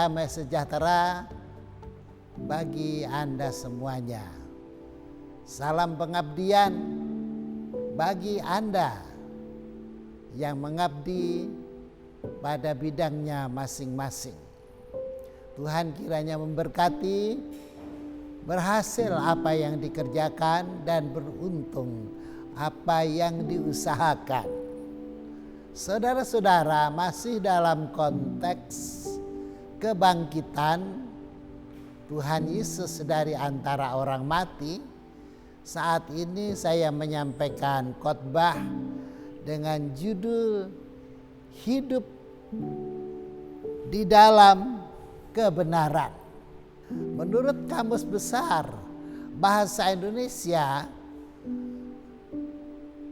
damai sejahtera bagi Anda semuanya. Salam pengabdian bagi Anda yang mengabdi pada bidangnya masing-masing. Tuhan kiranya memberkati, berhasil apa yang dikerjakan dan beruntung apa yang diusahakan. Saudara-saudara, masih dalam konteks kebangkitan Tuhan Yesus dari antara orang mati, saat ini saya menyampaikan khotbah dengan judul Hidup di dalam Kebenaran. Menurut Kamus Besar Bahasa Indonesia,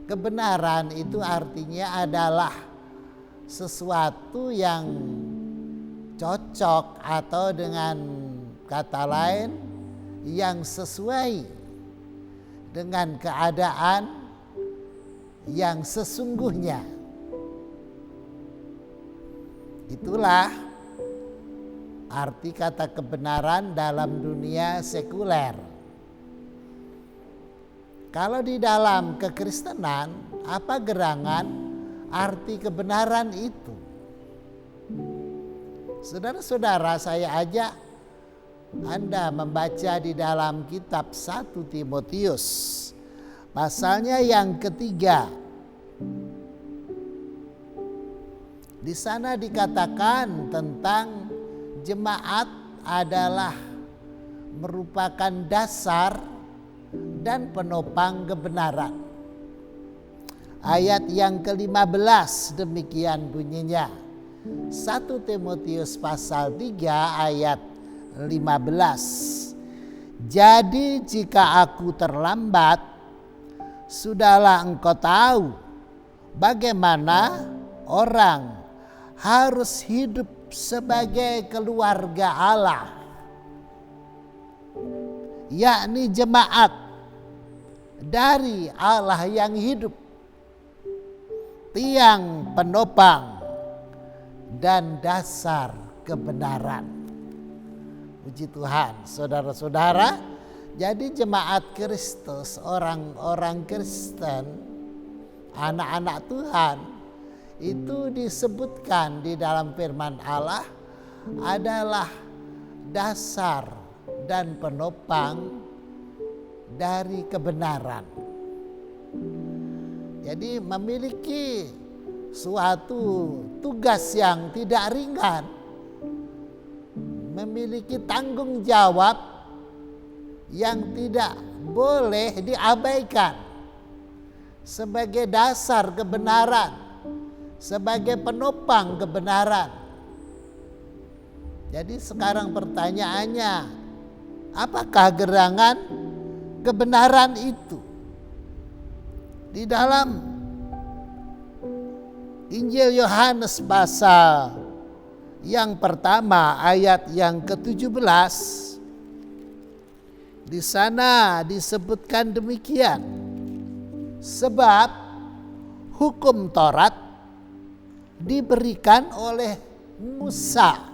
kebenaran itu artinya adalah sesuatu yang cocok atau dengan kata lain yang sesuai dengan keadaan yang sesungguhnya. Itulah arti kata kebenaran dalam dunia sekuler. Kalau di dalam kekristenan, apa gerangan arti kebenaran itu? Saudara-saudara, saya ajak Anda membaca di dalam kitab 1 Timotius pasalnya yang ketiga. Di sana dikatakan tentang jemaat adalah merupakan dasar dan penopang kebenaran. Ayat yang ke-15 demikian bunyinya. 1 Timotius pasal 3 ayat 15. Jadi jika aku terlambat, sudahlah engkau tahu bagaimana orang harus hidup sebagai keluarga Allah, yakni jemaat dari Allah yang hidup, tiang penopang dan dasar kebenaran. Puji Tuhan, saudara-saudara. Jadi jemaat Kristus, orang-orang Kristen, anak-anak Tuhan, itu disebutkan di dalam firman Allah adalah dasar dan penopang dari kebenaran. Jadi memiliki suatu tugas yang tidak ringan, memiliki tanggung jawab yang tidak boleh diabaikan sebagai dasar kebenaran, sebagai penopang kebenaran. Jadi sekarang pertanyaannya, apakah gerangan kebenaran itu? Di dalam Injil Yohanes pasal yang pertama ayat yang ke-17, di sana disebutkan demikian. Sebab hukum Taurat diberikan oleh Musa,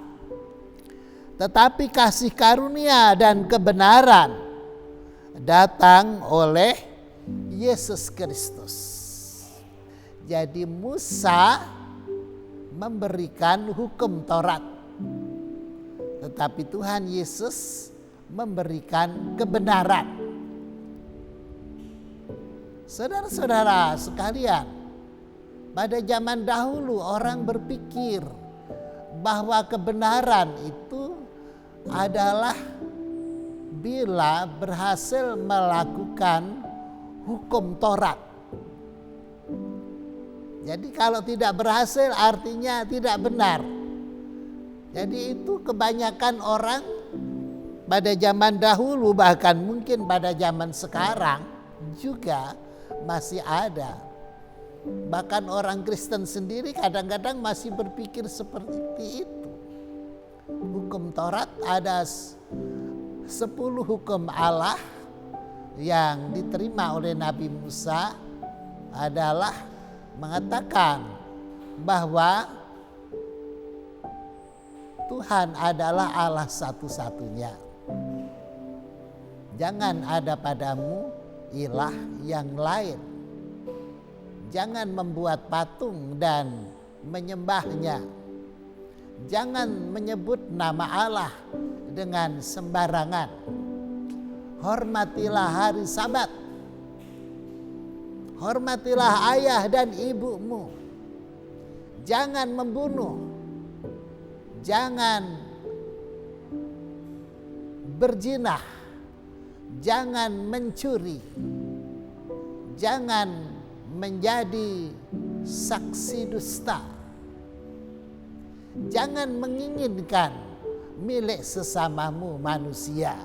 tetapi kasih karunia dan kebenaran datang oleh Yesus Kristus. Jadi Musa memberikan hukum Taurat, tetapi Tuhan Yesus memberikan kebenaran. Saudara-saudara sekalian, pada zaman dahulu orang berpikir bahwa kebenaran itu adalah bila berhasil melakukan hukum Taurat. Jadi kalau tidak berhasil artinya tidak benar. Jadi itu kebanyakan orang pada zaman dahulu, bahkan mungkin pada zaman sekarang juga masih ada. Bahkan orang Kristen sendiri kadang-kadang masih berpikir seperti itu. Hukum Taurat ada 10 hukum Allah yang diterima oleh Nabi Musa adalah mengatakan bahwa Tuhan adalah Allah satu-satunya. Jangan ada padamu ilah yang lain. Jangan membuat patung dan menyembahnya. Jangan menyebut nama Allah dengan sembarangan. Hormatilah hari Sabat. Hormatilah ayah dan ibumu. Jangan membunuh. Jangan berzinah. Jangan mencuri. Jangan menjadi saksi dusta. Jangan menginginkan milik sesamamu manusia.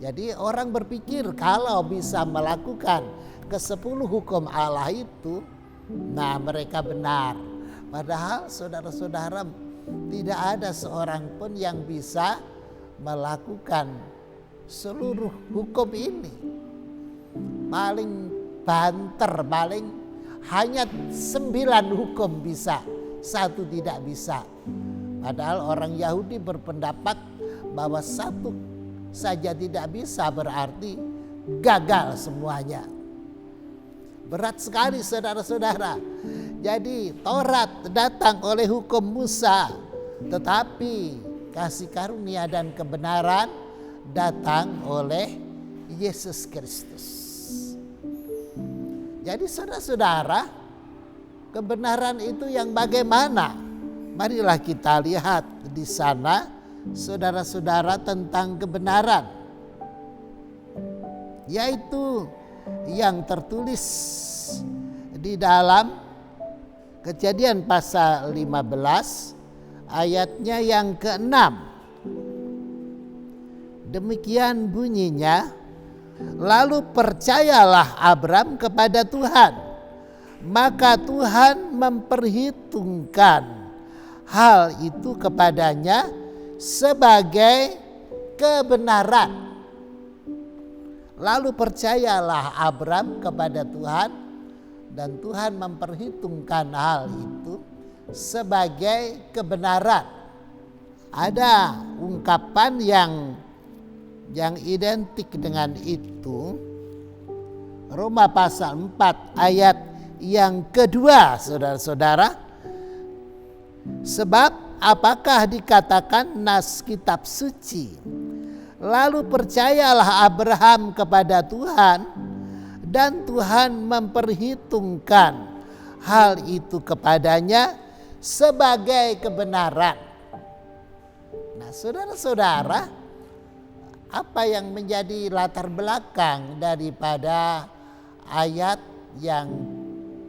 Jadi orang berpikir kalau bisa melakukan ke-10 hukum Allah itu, nah mereka benar. Padahal saudara-saudara, tidak ada seorang pun yang bisa melakukan seluruh hukum ini. Paling banter, paling hanya 9 hukum bisa, 1 tidak bisa. Padahal orang Yahudi berpendapat bahwa 1 saja tidak bisa berarti gagal semuanya. Berat sekali saudara-saudara. Jadi Taurat datang oleh hukum Musa, tetapi kasih karunia dan kebenaran datang oleh Yesus Kristus. Jadi saudara-saudara, kebenaran itu yang bagaimana? Marilah kita lihat di sana, saudara-saudara, tentang kebenaran, yaitu yang tertulis di dalam Kejadian pasal 15 ayatnya yang ke-6. Demikian bunyinya, lalu percayalah Abram kepada Tuhan, maka Tuhan memperhitungkan hal itu kepadanya sebagai kebenaran. Lalu percayalah Abram kepada Tuhan, dan Tuhan memperhitungkan hal itu sebagai kebenaran. Ada ungkapan yang identik dengan itu. Roma pasal 4 ayat yang kedua, saudara-saudara. Sebab apakah dikatakan nas kitab suci, lalu percayalah Abraham kepada Tuhan, dan Tuhan memperhitungkan hal itu kepadanya sebagai kebenaran. Nah, saudara-saudara, apa yang menjadi latar belakang daripada ayat yang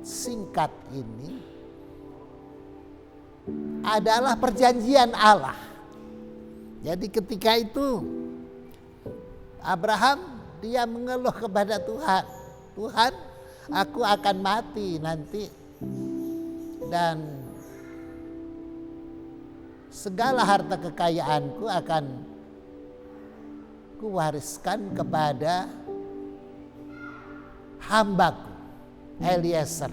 singkat ini adalah perjanjian Allah. Jadi ketika itu Abraham dia mengeluh kepada Tuhan, Tuhan, aku akan mati nanti dan segala harta kekayaanku akan kuwariskan kepada hambaku Eliezer,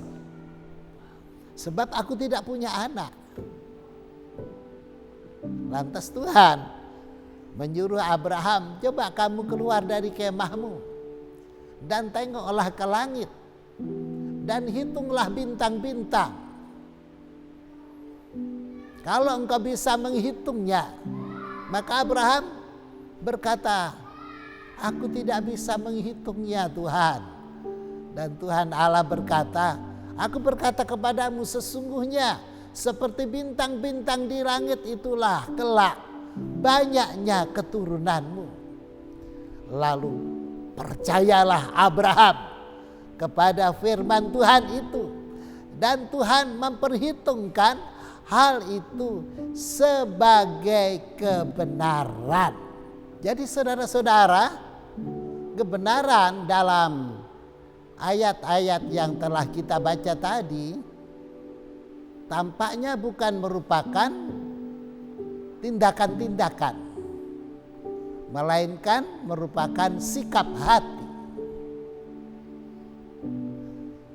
sebab aku tidak punya anak. Lantas Tuhan menyuruh Abraham, coba kamu keluar dari kemahmu dan tengoklah ke langit dan hitunglah bintang-bintang. Kalau engkau bisa menghitungnya. Maka Abraham berkata, aku tidak bisa menghitungnya Tuhan. Dan Tuhan Allah berkata, aku berkata kepadamu, sesungguhnya seperti bintang-bintang di langit itulah kelak banyaknya keturunanmu. Lalu percayalah Abraham kepada firman Tuhan itu, dan Tuhan memperhitungkan hal itu sebagai kebenaran. Jadi saudara-saudara, kebenaran dalam ayat-ayat yang telah kita baca tadi tampaknya bukan merupakan tindakan-tindakan, melainkan merupakan sikap hati.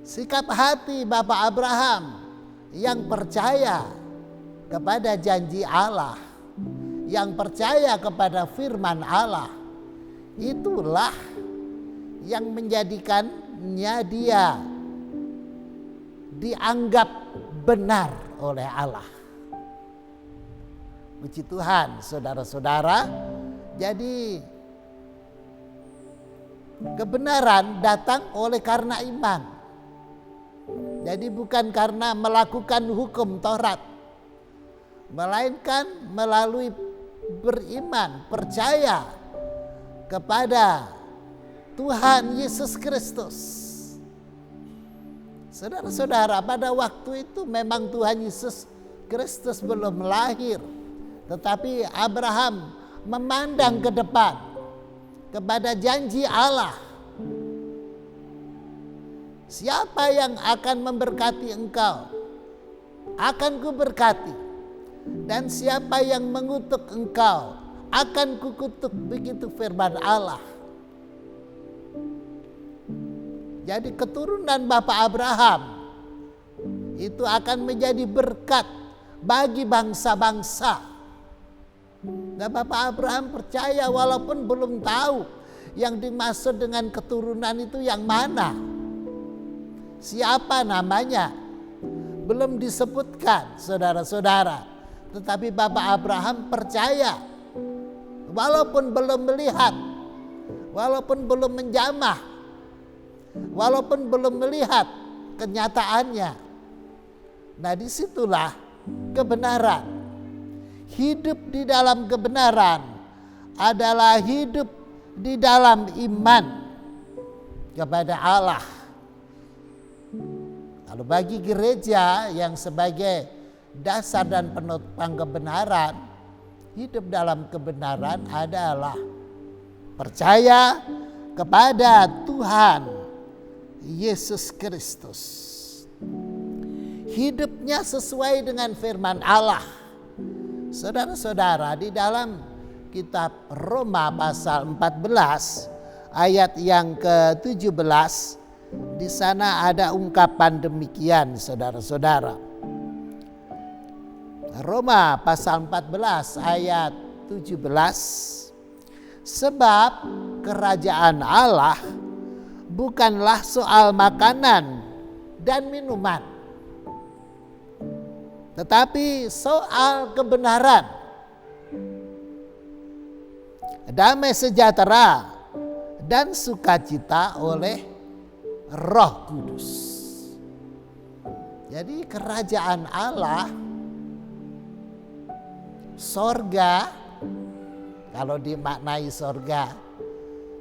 Sikap hati Bapak Abraham yang percaya kepada janji Allah. yang percaya kepada firman Allah, itulah yang menjadikannya dia dianggap benar oleh Allah. Puji Tuhan, saudara-saudara. Jadi kebenaran datang oleh karena iman. Jadi bukan karena melakukan hukum Taurat, melainkan melalui beriman, percaya kepada Tuhan Yesus Kristus. Saudara-saudara, pada waktu itu memang Tuhan Yesus Kristus belum lahir, tetapi Abraham memandang ke depan kepada janji Allah. Siapa yang akan memberkati engkau, akan kuberkati. Dan siapa yang mengutuk engkau, akan kukutuk. Begitu firman Allah. Jadi keturunan Bapak Abraham itu akan menjadi berkat bagi bangsa-bangsa. Dan Bapak Abraham percaya walaupun belum tahu yang dimaksud dengan keturunan itu yang mana. Siapa namanya belum disebutkan, saudara-saudara. Tetapi Bapak Abraham percaya walaupun belum melihat, walaupun belum menjamah, walaupun belum melihat kenyataannya. Nah, disitulah kebenaran. Hidup di dalam kebenaran adalah hidup di dalam iman kepada Allah. Kalau bagi gereja yang sebagai dasar dan penopang kebenaran, hidup dalam kebenaran adalah percaya kepada Tuhan Yesus Kristus. Hidupnya sesuai dengan firman Allah. Saudara-saudara, di dalam kitab Roma pasal 14 ayat yang ke-17, di sana ada ungkapan demikian, saudara-saudara. Roma pasal 14 ayat 17. Sebab kerajaan Allah bukanlah soal makanan dan minuman, tetapi soal kebenaran, damai sejahtera, dan sukacita oleh Roh Kudus. Jadi kerajaan Allah, sorga, kalau dimaknai sorga,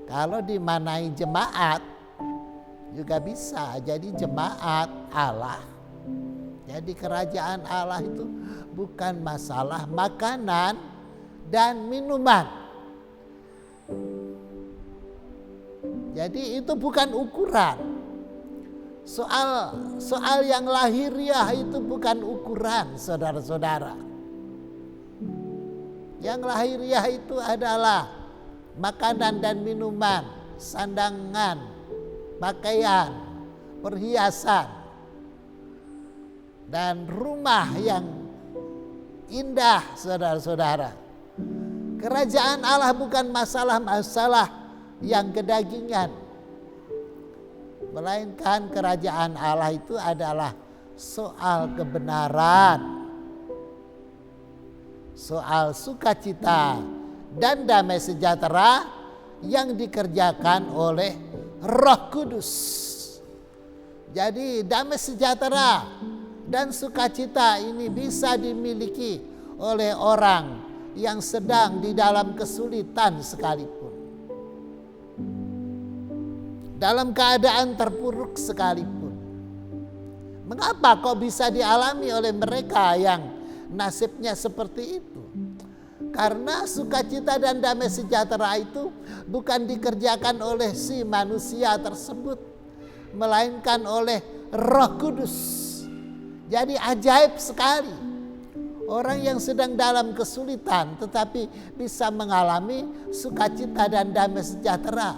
kalau dimaknai jemaat juga bisa jadi jemaat Allah. Jadi kerajaan Allah itu bukan masalah makanan dan minuman. Jadi itu bukan ukuran. Soal yang lahiriah itu bukan ukuran, saudara-saudara. Yang lahiriah itu adalah makanan dan minuman, sandangan, pakaian, perhiasan, dan rumah yang indah, saudara-saudara. Kerajaan Allah bukan masalah-masalah yang kedagingan, melainkan kerajaan Allah itu adalah soal kebenaran, soal sukacita dan damai sejahtera yang dikerjakan oleh Roh Kudus. Jadi damai sejahtera dan sukacita ini bisa dimiliki oleh orang yang sedang di dalam kesulitan sekalipun, dalam keadaan terpuruk sekalipun. Mengapa kok bisa dialami oleh mereka yang nasibnya seperti itu? Karena sukacita dan damai sejahtera itu bukan dikerjakan oleh si manusia tersebut, melainkan oleh Roh Kudus. Jadi ajaib sekali orang yang sedang dalam kesulitan tetapi bisa mengalami sukacita dan damai sejahtera.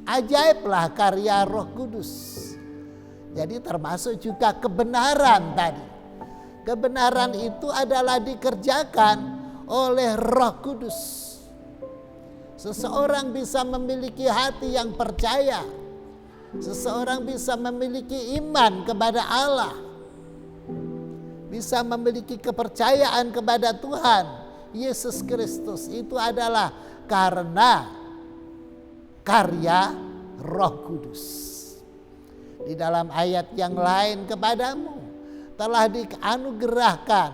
Ajaiblah karya Roh Kudus. Jadi termasuk juga kebenaran tadi. Kebenaran itu adalah dikerjakan oleh Roh Kudus. Seseorang bisa memiliki hati yang percaya. Seseorang bisa memiliki iman kepada Allah. Bisa memiliki kepercayaan kepada Tuhan Yesus Kristus. Itu adalah karena karya Roh Kudus. Di dalam ayat yang lain, kepadamu telah dianugerahkan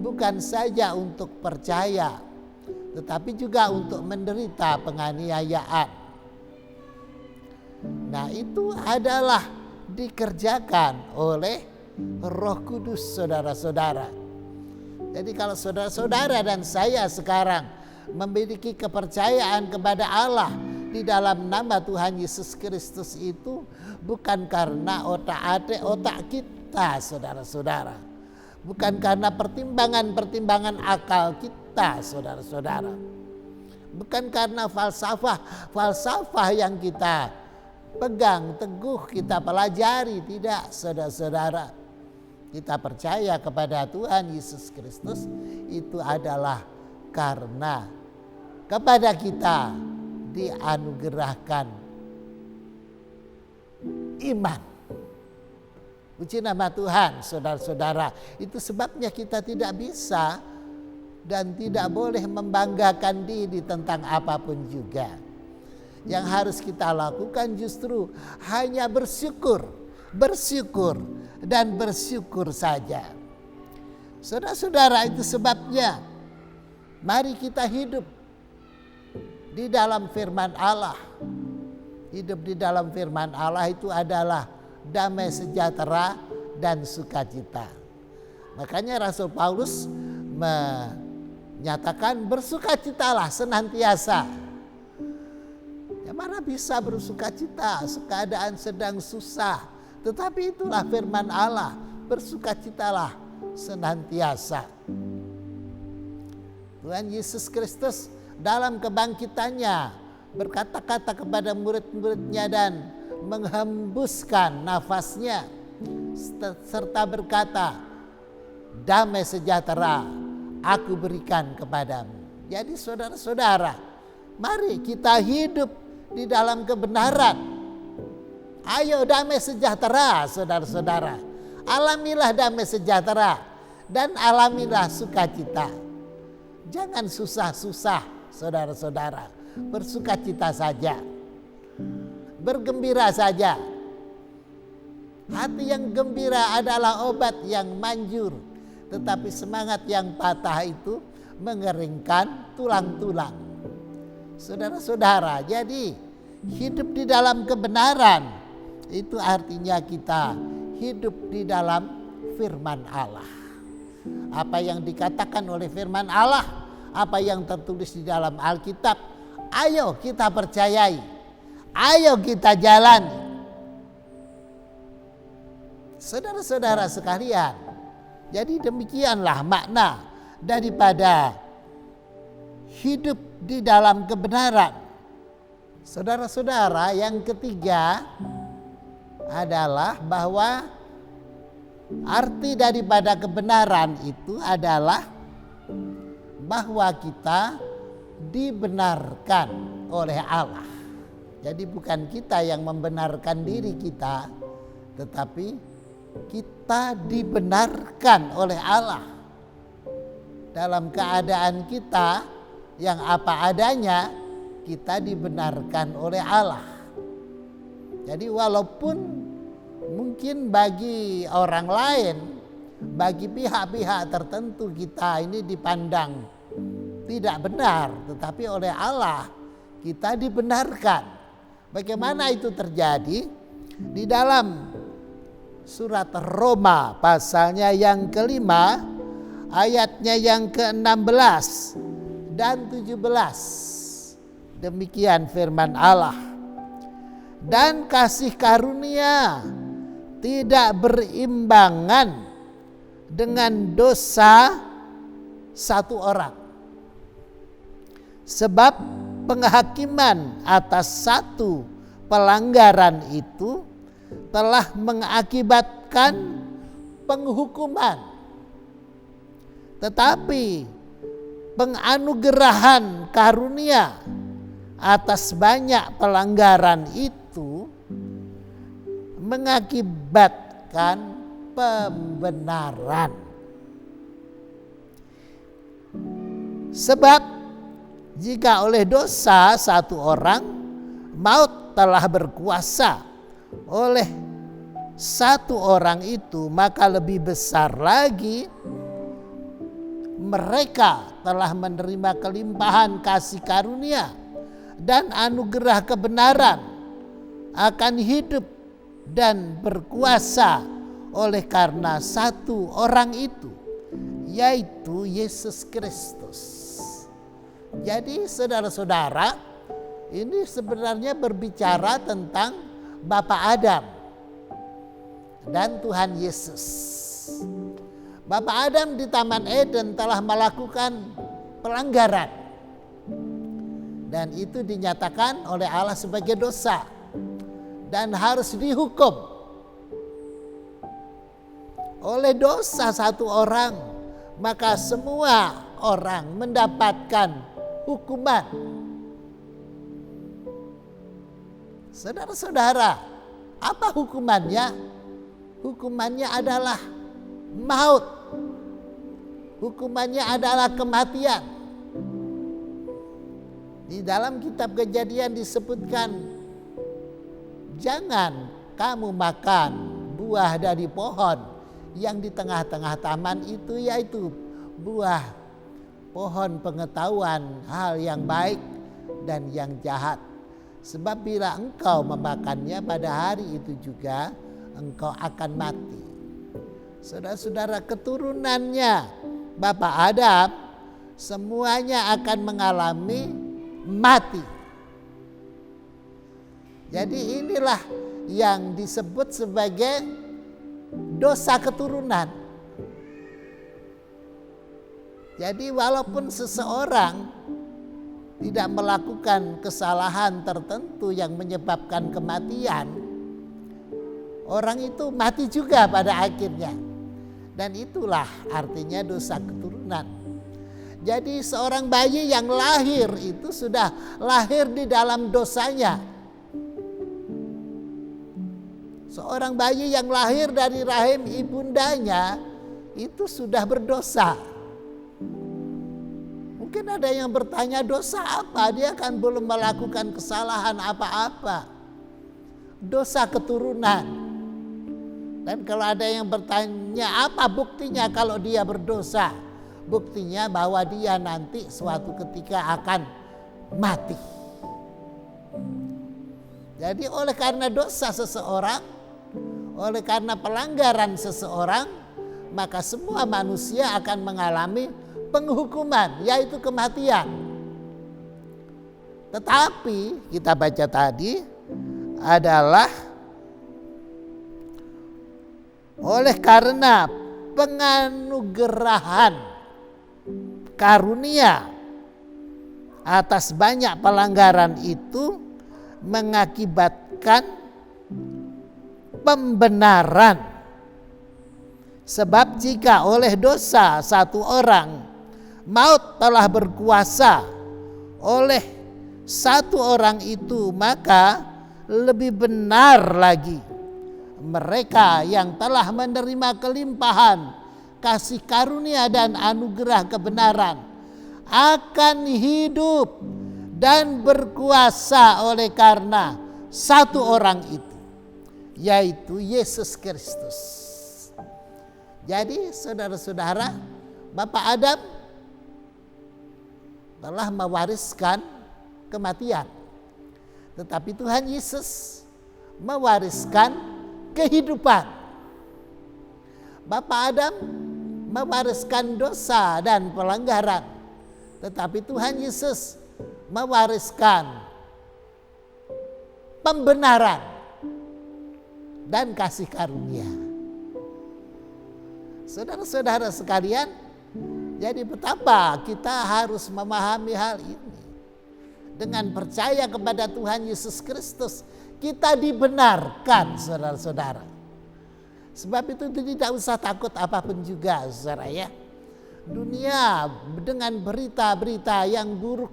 bukan saja untuk percaya, tetapi juga untuk menderita penganiayaan. Nah, itu adalah dikerjakan oleh Roh Kudus, saudara-saudara. Jadi kalau saudara-saudara dan saya sekarang memiliki kepercayaan kepada Allah di dalam nama Tuhan Yesus Kristus, itu bukan karena otak kita, saudara-saudara. Bukan karena pertimbangan-pertimbangan akal kita, saudara-saudara. Bukan karena falsafah yang kita pegang teguh, kita pelajari. Tidak, saudara-saudara. Kita percaya kepada Tuhan Yesus Kristus, itu adalah karena kepada kita dianugerahkan iman. Puji nama Tuhan, saudara-saudara. Itu sebabnya kita tidak bisa dan tidak boleh membanggakan diri tentang apapun juga. Yang harus kita lakukan justru hanya bersyukur dan bersyukur saja. Saudara-saudara, itu sebabnya mari kita hidup di dalam firman Allah. Hidup di dalam firman Allah itu adalah damai sejahtera dan sukacita. Makanya Rasul Paulus menyatakan bersukacitalah senantiasa. Ya, mana bisa bersukacita keadaan sedang susah. Tetapi itulah firman Allah, bersukacitalah senantiasa. Tuhan Yesus Kristus dalam kebangkitannya berkata-kata kepada murid-muridnya dan menghembuskan nafasnya serta berkata, damai sejahtera aku berikan kepadamu. Jadi saudara-saudara, mari kita hidup di dalam kebenaran. Ayo damai sejahtera, saudara-saudara. Alamilah damai sejahtera dan alamilah sukacita. Jangan susah-susah, saudara-saudara. Bersukacita saja. Bergembira saja. Hati yang gembira adalah obat yang manjur. Tetapi semangat yang patah itu mengeringkan tulang-tulang. Saudara-saudara, jadi hidup di dalam kebenaran itu artinya kita hidup di dalam firman Allah. Apa yang dikatakan oleh firman Allah, apa yang tertulis di dalam Alkitab, ayo kita percayai, ayo kita jalani. Saudara-saudara sekalian, jadi demikianlah makna daripada hidup di dalam kebenaran. Saudara-saudara, yang ketiga adalah bahwa arti daripada kebenaran itu adalah bahwa kita dibenarkan oleh Allah. Jadi bukan kita yang membenarkan diri kita, tetapi kita dibenarkan oleh Allah. Dalam keadaan kita yang apa adanya, kita dibenarkan oleh Allah. Jadi walaupun mungkin bagi orang lain, bagi pihak-pihak tertentu kita ini dipandang tidak benar, tetapi oleh Allah kita dibenarkan. Bagaimana itu terjadi? Di dalam surat Roma pasalnya yang ke-5, ayatnya yang ke-16 dan 17. Demikian firman Allah. Dan kasih karunia tidak berimbangan dengan dosa satu orang. Sebab penghakiman atas satu pelanggaran itu telah mengakibatkan penghukuman. Tetapi penganugerahan karunia atas banyak pelanggaran itu mengakibatkan pembenaran. Sebab jika oleh dosa satu orang maut telah berkuasa oleh satu orang itu, maka lebih besar lagi mereka telah menerima kelimpahan kasih karunia dan anugerah kebenaran akan hidup dan berkuasa oleh karena satu orang itu, yaitu Yesus Kristus. Jadi saudara-saudara, ini sebenarnya berbicara tentang Bapa Adam dan Tuhan Yesus. Bapa Adam di Taman Eden telah melakukan pelanggaran, dan itu dinyatakan oleh Allah sebagai dosa dan harus dihukum. Oleh dosa satu orang, maka semua orang mendapatkan hukuman. Saudara-saudara, apa hukumannya? Hukumannya adalah maut. Hukumannya adalah kematian. Di dalam kitab Kejadian disebutkan, jangan kamu makan buah dari pohon yang di tengah-tengah taman itu, yaitu buah pohon pengetahuan hal yang baik dan yang jahat. Sebab bila engkau memakannya, pada hari itu juga engkau akan mati. Saudara-saudara, keturunannya Bapak Adam semuanya akan mengalami mati. Jadi inilah yang disebut sebagai dosa keturunan. Jadi walaupun seseorang tidak melakukan kesalahan tertentu yang menyebabkan kematian, orang itu mati juga pada akhirnya. Dan itulah artinya dosa keturunan. Jadi seorang bayi yang lahir itu sudah lahir di dalam dosanya. Seorang bayi yang lahir dari rahim ibundanya itu sudah berdosa. Mungkin ada yang bertanya, dosa apa? Dia kan belum melakukan kesalahan apa-apa. Dosa keturunan. Dan kalau ada yang bertanya, apa buktinya kalau dia berdosa? Buktinya bahwa dia nanti suatu ketika akan mati. Jadi oleh karena dosa seseorang, oleh karena pelanggaran seseorang, maka semua manusia akan mengalami penghukuman, yaitu kematian. Tetapi kita baca tadi adalah oleh karena penganugerahan karunia atas banyak pelanggaran itu mengakibatkan pembenaran. Sebab jika oleh dosa satu orang maut telah berkuasa oleh satu orang itu, maka lebih benar lagi mereka yang telah menerima kelimpahan kasih karunia dan anugerah kebenaran akan hidup dan berkuasa oleh karena satu orang itu, yaitu Yesus Kristus. Jadi saudara-saudara, Bapak Adam telah mewariskan kematian, tetapi Tuhan Yesus mewariskan kehidupan. Bapak Adam mewariskan dosa dan pelanggaran, tetapi Tuhan Yesus mewariskan pembenaran dan kasih karunia. Saudara-saudara sekalian, jadi betapa kita harus memahami hal ini. Dengan percaya kepada Tuhan Yesus Kristus, kita dibenarkan, saudara-saudara. Sebab itu tidak usah takut apapun juga, saudara ya. dunia dengan berita-berita yang buruk.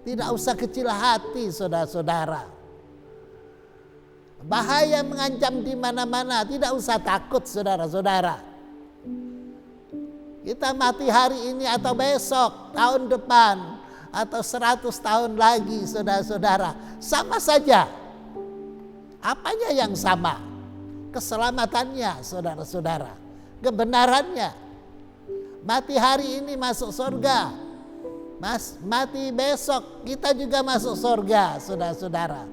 Tidak usah kecil hati, saudara-saudara. Bahaya mengancam di mana-mana, tidak usah takut, saudara-saudara. Kita mati hari ini atau besok, tahun depan, atau 100 tahun lagi, saudara-saudara, sama saja. Apanya yang sama? Keselamatannya, saudara-saudara. Kebenarannya. Mati hari ini masuk surga. Mati besok kita juga masuk surga, saudara-saudara.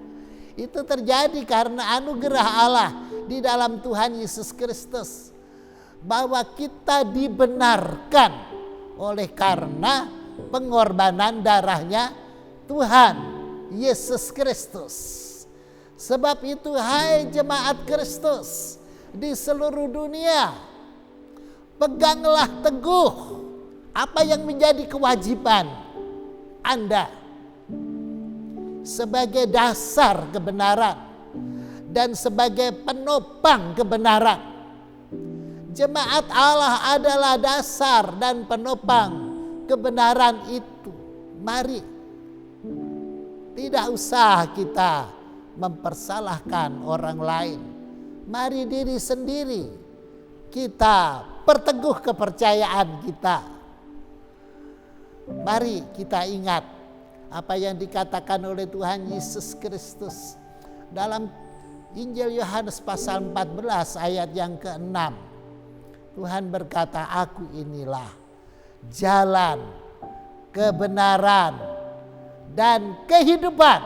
Itu terjadi karena anugerah Allah di dalam Tuhan Yesus Kristus. Bahwa kita dibenarkan oleh karena pengorbanan darahnya Tuhan Yesus Kristus. Sebab itu hai jemaat Kristus di seluruh dunia, peganglah teguh apa yang menjadi kewajiban Anda sebagai dasar kebenaran dan sebagai penopang kebenaran. Jemaat Allah adalah dasar dan penopang kebenaran itu. Mari, tidak usah kita mempersalahkan orang lain. Mari diri sendiri kita perteguh kepercayaan kita. Mari kita ingat apa yang dikatakan oleh Tuhan Yesus Kristus dalam Injil Yohanes pasal 14 ayat yang ke-6. Tuhan berkata, aku inilah jalan, kebenaran, dan kehidupan.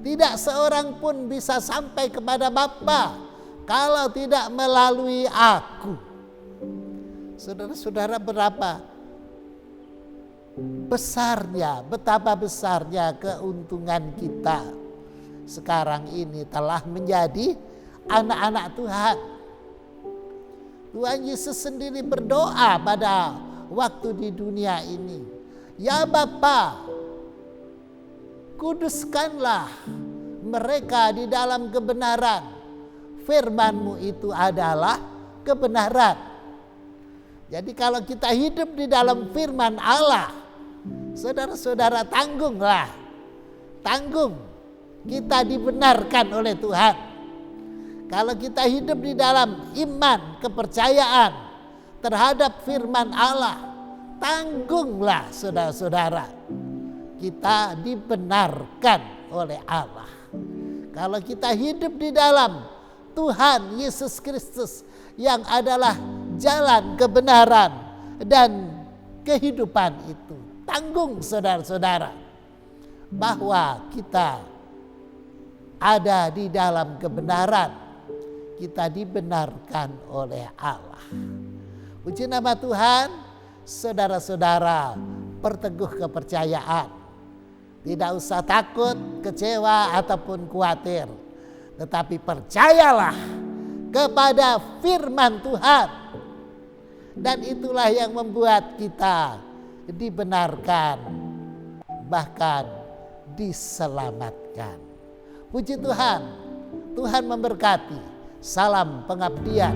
Tidak seorang pun bisa sampai kepada Bapa kalau tidak melalui aku. Saudara-saudara, betapa besarnya keuntungan kita sekarang ini telah menjadi anak-anak Tuhan. Tuhan Yesus sendiri berdoa pada waktu di dunia ini. Ya Bapa, kuduskanlah mereka di dalam kebenaran. Firman-Mu itu adalah kebenaran. Jadi kalau kita hidup di dalam firman Allah, saudara-saudara, tanggung. Kita dibenarkan oleh Tuhan. Kalau kita hidup di dalam iman, kepercayaan terhadap firman Allah, tanggunglah, saudara-saudara. Kita dibenarkan oleh Allah. Kalau kita hidup di dalam Tuhan Yesus Kristus yang adalah jalan kebenaran dan kehidupan itu, tanggung, saudara-saudara, bahwa kita ada di dalam kebenaran. Kita dibenarkan oleh Allah. Puji nama Tuhan. Saudara-saudara, perteguh kepercayaan. Tidak usah takut, kecewa, ataupun khawatir. Tetapi percayalah kepada firman Tuhan. Dan itulah yang membuat kita dibenarkan, bahkan diselamatkan. Puji Tuhan. Tuhan memberkati. Salam pengabdian.